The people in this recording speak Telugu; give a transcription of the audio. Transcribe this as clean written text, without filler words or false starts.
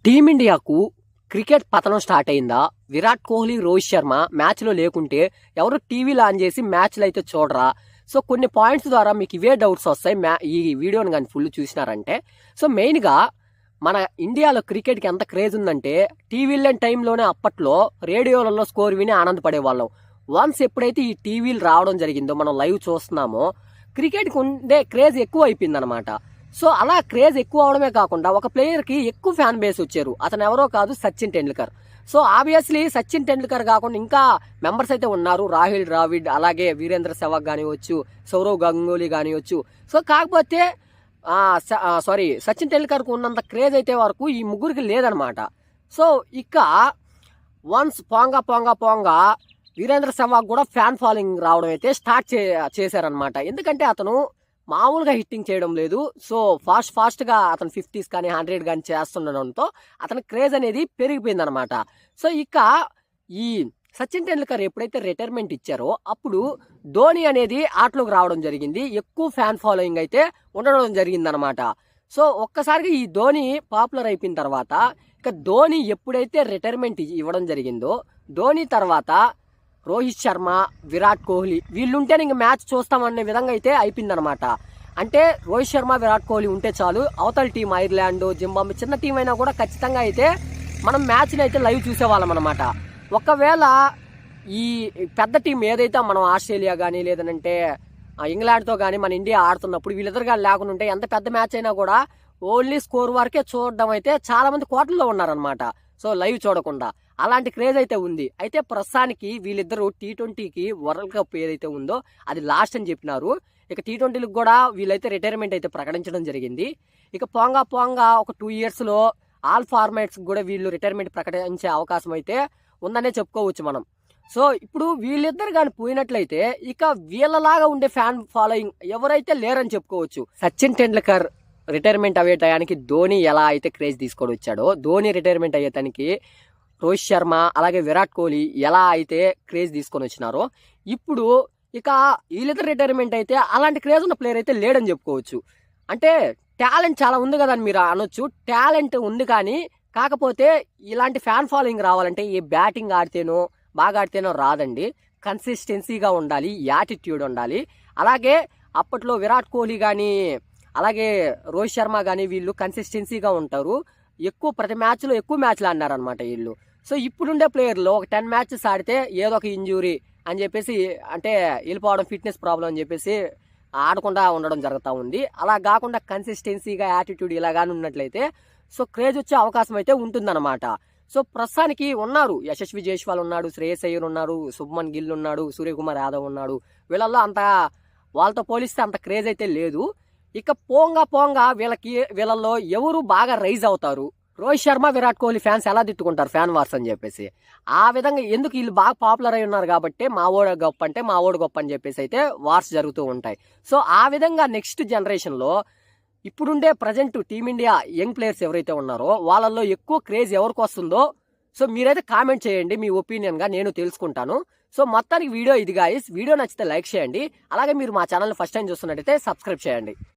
టీమిండియాకు క్రికెట్ పతనం స్టార్ట్ అయిందా? విరాట్ కోహ్లీ, రోహిత్ శర్మ మ్యాచ్లో లేకుంటే ఎవరు టీవీలో ఆన్ చేసి మ్యాచ్లు అయితే చూడరా? సో కొన్ని పాయింట్స్ ద్వారా మీకు ఇవే డౌట్స్ వస్తాయి ఈ వీడియోని కానీ ఫుల్ చూసినారంటే. సో మెయిన్గా మన ఇండియాలో క్రికెట్కి ఎంత క్రేజ్ ఉందంటే టీవీలో టైంలోనే అప్పట్లో రేడియోలలో స్కోర్ విని ఆనందపడే వాళ్ళం. వన్స్ ఎప్పుడైతే ఈ టీవీలు రావడం జరిగిందో, మనం లైవ్ చూస్తున్నామో, క్రికెట్కి ఉండే క్రేజ్ ఎక్కువ అయిపోయిందనమాట. సో అలా క్రేజ్ ఎక్కువ అవడమే కాకుండా ఒక ప్లేయర్కి ఎక్కువ ఫ్యాన్ బేస్ వచ్చారు. అతను ఎవరో కాదు, సచిన్ టెండూల్కర్. సో ఆబ్వియస్లీ సచిన్ టెండూల్కర్ కాకుండా ఇంకా మెంబర్స్ అయితే ఉన్నారు. రాహుల్ ద్రావిడ్, అలాగే వీరేంద్ర సెహ్వాగ్ కానివచ్చు, సౌరవ్ గంగూలీ కానివచ్చు. సో కాకపోతే సచిన్ టెండూల్కర్కు ఉన్నంత క్రేజ్ అయితే వరకు ఈ ముగ్గురికి లేదనమాట. సో ఇక వన్స్ పోంగా వీరేంద్ర సెహ్వాగ్ కూడా ఫ్యాన్ ఫాలోయింగ్ రావడం అయితే స్టార్ట్ చేశారనమాట. ఎందుకంటే అతను మామూలుగా హిట్టింగ్ చేయడం లేదు. సో ఫాస్ట్గా అతను 50s కానీ 100 కానీ చేస్తుండడంతో అతని క్రేజ్ అనేది పెరిగిపోయింది అనమాట. సో ఇక ఈ సచిన్ టెండూల్కర్ ఎప్పుడైతే రిటైర్మెంట్ ఇచ్చారో అప్పుడు ధోని అనేది ఆటలోకి రావడం జరిగింది. ఎక్కువ ఫ్యాన్ ఫాలోయింగ్ అయితే ఉండడం జరిగిందనమాట. సో ఒక్కసారిగా ఈ ధోని పాపులర్ అయిపోయిన తర్వాత ఇక ధోని ఎప్పుడైతే రిటైర్మెంట్ ఇవ్వడం జరిగిందో, ధోని తర్వాత రోహిత్ శర్మ, విరాట్ కోహ్లీ వీళ్ళుంటేనే ఇంక మ్యాచ్ చూస్తామనే విధంగా అయితే అయిపోయిందనమాట. అంటే రోహిత్ శర్మ, విరాట్ కోహ్లీ ఉంటే చాలు, అవతల టీం ఐర్లాండ్, జింబాబ్వే చిన్న టీం అయినా కూడా ఖచ్చితంగా అయితే మనం మ్యాచ్ని అయితే లైవ్ చూసేవాళ్ళం అనమాట. ఒకవేళ ఈ పెద్ద టీం ఏదైతే మనం ఆస్ట్రేలియా కానీ లేదంటే ఇంగ్లాండ్తో కానీ మన ఇండియా ఆడుతున్నప్పుడు వీళ్ళిద్దరు కానీ లేకుండా ఉంటే ఎంత పెద్ద మ్యాచ్ అయినా కూడా ఓన్లీ స్కోర్ వరకే చూడడం అయితే చాలా మంది కోట్లలో ఉన్నారనమాట. సో లైవ్ చూడకుండా అలాంటి క్రేజ్ అయితే ఉంది. అయితే ప్రస్తుతానికి వీళ్ళిద్దరూ T20కి వరల్డ్ కప్ ఏదైతే ఉందో అది లాస్ట్ అని చెప్పినారు. ఇక T20లకు కూడా వీళ్ళైతే రిటైర్మెంట్ అయితే ప్రకటించడం జరిగింది. ఇక పోంగా ఒక 2 yearsలో ఆల్ ఫార్మాట్స్ కూడా వీళ్ళు రిటైర్మెంట్ ప్రకటించే అవకాశం అయితే ఉందనే చెప్పుకోవచ్చు మనం. సో ఇప్పుడు వీళ్ళిద్దరు కానీ పోయినట్లయితే ఇక వీళ్ళలాగా ఉండే ఫ్యాన్ ఫాలోయింగ్ ఎవరైతే లేరని చెప్పుకోవచ్చు. సచిన్ టెండూల్కర్ రిటైర్మెంట్ అయ్యే టయానికి ధోని ఎలా అయితే క్రేజ్ తీసుకొని వచ్చాడో, ధోని రిటైర్మెంట్ అయ్యే తనకి రోహిత్ శర్మ అలాగే విరాట్ కోహ్లీ ఎలా అయితే క్రేజ్ తీసుకొని వచ్చినారో, ఇప్పుడు ఇక వీళ్ళిద్దరు రిటైర్మెంట్ అయితే అలాంటి క్రేజ్ ఉన్న ప్లేయర్ అయితే లేడని చెప్పుకోవచ్చు. అంటే టాలెంట్ చాలా ఉంది కదా అని మీరు అనొచ్చు. టాలెంట్ ఉంది కానీ కాకపోతే ఇలాంటి ఫ్యాన్ ఫాలోయింగ్ రావాలంటే ఈ బ్యాటింగ్ ఆడితేనో బాగా ఆడితేనో రాదండి. కన్సిస్టెన్సీగా ఉండాలి, యాటిట్యూడ్ ఉండాలి. అలాగే అప్పట్లో విరాట్ కోహ్లీ కానీ అలాగే రోహిత్ శర్మ కానీ వీళ్ళు కన్సిస్టెన్సీగా ఉంటారు. ప్రతి మ్యాచ్లో ఎక్కువ మ్యాచ్లు ఆడినారనమాట వీళ్ళు. సో ఇప్పుడుండే ప్లేయర్లు ఒక 10 matches ఆడితే ఏదో ఒక ఇంజురీ అని చెప్పేసి, అంటే వెళ్ళిపోవడం, ఫిట్నెస్ ప్రాబ్లం అని చెప్పేసి ఆడకుండా ఉండడం జరుగుతూ ఉంది. అలా కాకుండా కన్సిస్టెన్సీగా యాటిట్యూడ్ ఇలాగానే ఉన్నట్లయితే సో క్రేజ్ వచ్చే అవకాశం అయితే ఉంటుందన్నమాట. సో ప్రస్తుతానికి ఉన్నారు, యశస్వి జైస్వాల్ ఉన్నాడు, శ్రేయస్ అయ్యర్ ఉన్నారు, శుభ్మన్ గిల్ ఉన్నాడు, సూర్యకుమార్ యాదవ్ ఉన్నాడు. వీళ్ళల్లో వాళ్ళతో పోలిస్తే అంత క్రేజ్ అయితే లేదు. ఇక పోంగా వీళ్ళల్లో ఎవరు బాగా రైజ్ అవుతారు? రోహిత్ శర్మ, విరాట్ కోహ్లీ ఫ్యాన్స్ ఎలా తిట్టుకుంటారు ఫ్యాన్ వార్స్ అని చెప్పేసి. ఆ విధంగా ఎందుకు వీళ్ళు బాగా పాపులర్ అయి ఉన్నారు కాబట్టి మా ఓడ గొప్ప అని చెప్పేసి అయితే వార్స్ జరుగుతూ ఉంటాయి. సో ఆ విధంగా నెక్స్ట్ జనరేషన్లో ఇప్పుడుండే ప్రజెంట్ టీమిండియా యంగ్ ప్లేయర్స్ ఎవరైతే ఉన్నారో వాళ్ళల్లో ఎక్కువ క్రేజ్ ఎవరికి వస్తుందో సో మీరైతే కామెంట్ చేయండి మీ ఒపీనియన్గా, నేను తెలుసుకుంటాను. సో మొత్తానికి వీడియో ఇది గాయ్స్. వీడియో నచ్చితే లైక్ చేయండి. అలాగే మీరు మా ఛానల్ని ఫస్ట్ టైం చూస్తున్నట్టయితే సబ్స్క్రైబ్ చేయండి.